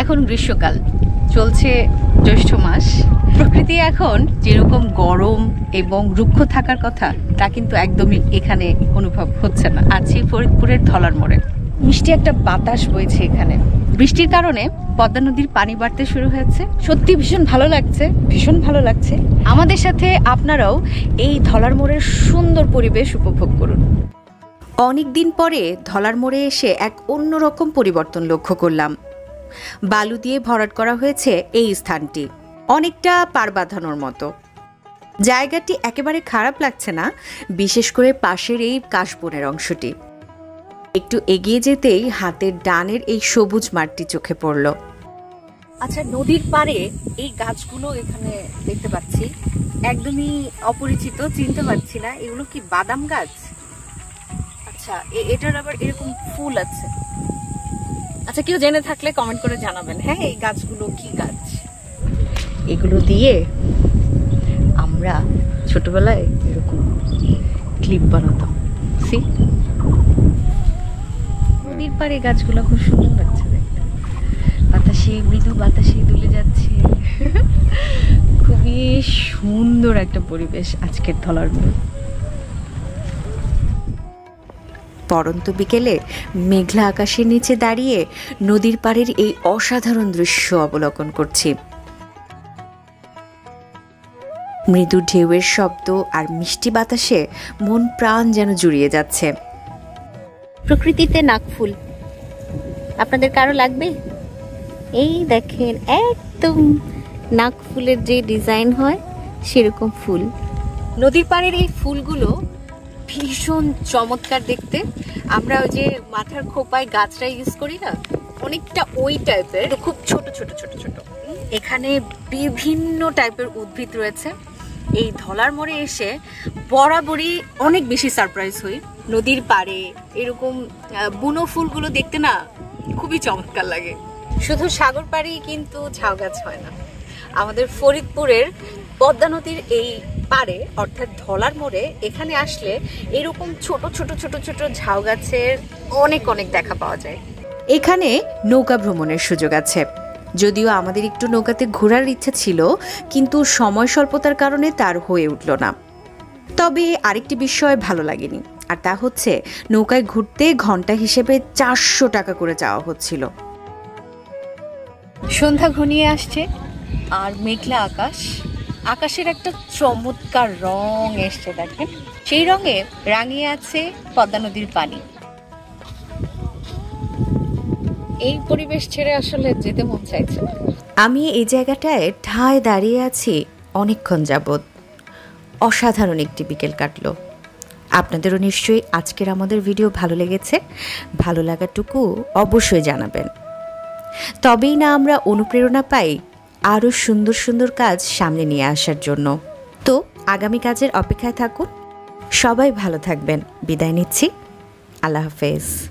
এখন গ্রীষ্মকাল চলছে, জ্যৈষ্ঠ মাস। প্রকৃতি এখন যেরকম গরম এবং রুক্ষ থাকার কথা তা কিন্তু একদমই এখানে অনুভব হচ্ছে না। আছি ফরিদপুরের ধলার মোড়ে। মিষ্টি একটা বাতাস বইছে এখানে। বৃষ্টির কারণে পদ্মা নদীর পানি বাড়তে শুরু হয়েছে। সত্যি ভীষণ ভালো লাগছে, ভীষণ ভালো লাগছে। আমাদের সাথে আপনারাও এই ধলার মোড়ের সুন্দর পরিবেশ উপভোগ করুন। অনেক দিন পরে ধলার মোড়ে এসে এক অন্যরকম পরিবর্তন লক্ষ্য করলাম। বালু দিয়ে ভরাট করা হয়েছে এই স্থানটি, অনেকটা পার বাঁধানোর মতো। জায়গাটি একেবারে খারাপ লাগছে না, বিশেষ করে পাশের এই কাশবনের অংশটি। একটু এগিয়ে যেতেই হাতের ডানের এই সবুজ মাঠটি চোখে পড়ল। আচ্ছা, নদীর পাড়ে এই গাছগুলো এখানে দেখতে পাচ্ছি, একদমই অপরিচিত, চিনতে পারছি না। এগুলো কি বাদাম গাছ? আচ্ছা, এটার আবার এরকম ফুল আছে। আচ্ছা, কেউ জেনে থাকলে কমেন্ট করে জানাবেন। হ্যাঁ, এই গাছগুলো কি গাছ? এগুলো দিয়ে আমরা ছোটবেলায় এরকম ক্লিপ বানাতাম। সি, নদীর পাড়ে গাছগুলো খুব সুন্দর লাগছে দেখতে। বাতাসে, মৃদু বাতাসে দুলে যাচ্ছে। খুবই সুন্দর একটা পরিবেশ আজকের ধলার মোড়। পরন্ত বিকেলে মেঘলা আকাশের নিচে দাঁড়িয়ে নদীর পাড়ের এই অসাধারণ দৃশ্য অবলোকন করছি। মৃদু ঢেউয়ের শব্দ আর মিষ্টি বাতাসে মন প্রাণ যেন জুড়িয়ে যাচ্ছে। প্রকৃতিতে নাকফুল আপনাদের কারো লাগবে? এই দেখেন, একদম নাকফুলের যে ডিজাইন হয় সেরকম ফুল। নদীর পাড়ের এই ফুলগুলো ভীষণ চমৎকার দেখতে। আমরা ওই যে মাথার খোপায় গাছটা ইউজ করি না, অনেকটা ওই টাইপের, খুব ছোট ছোট ছোট ছোট। এখানে বিভিন্ন টাইপের উদ্ভিদ রয়েছে। এই ধলার মোড়ে এসে বরাবরই অনেক বেশি সারপ্রাইজ হই। নদীর পাড়ে এরকম বুনো ফুলগুলো দেখতে না খুবই চমৎকার লাগে। শুধু সাগর পাড়েই কিন্তু ঝাউ গাছ হয় না, আমাদের ফরিদপুরের পদ্মা নদীর এই পারে অর্থাৎ ধলার মোড়ে এখানে আসলে এরকম ছোট ছোট ছোট ছোট ঝাউ গাছের অনেক অনেক দেখা পাওয়া যায়। এখানে নৌকা ভ্রমণের সুযোগ আছে, যদিও আমাদের একটু নৌকাতে ঘোরার ইচ্ছা ছিল, কিন্তু সময় স্বল্পতার কারণে তার হয়ে উঠল না। তবে আরেকটি বিষয় ভালো লাগেনি, আর তা হচ্ছে নৌকায় ঘুরতে ঘন্টা হিসেবে 400 টাকা করে চাওয়া হচ্ছিল। সন্ধ্যা ঘনিয়ে আসছে আর মেঘলা আকাশ, আকাশের একটা চমৎকার রং এসছে দেখেন। সেই রঙে রাঙিয়ে আছে পদ্মা নদীর পানি। এই পরিবেশ ছেড়ে আসলে যেতে মন চাইছে না। আমি এই জায়গাটায় ঠায় দাঁড়িয়ে আছি অনেকক্ষণ যাবৎ। অসাধারণ একটি বিকেল কাটলো। আপনাদেরও নিশ্চয়ই আজকের আমাদের ভিডিও ভালো লেগেছে। ভালো লাগাটুকু অবশ্যই জানাবেন, তবেই না আমরা অনুপ্রেরণা পাই আরও সুন্দর সুন্দর কাজ সামনে নিয়ে আসার জন্য। তো আগামী কাজের অপেক্ষায় থাকুন। সবাই ভালো থাকবেন। বিদায় নিচ্ছি। আল্লাহ হাফেজ।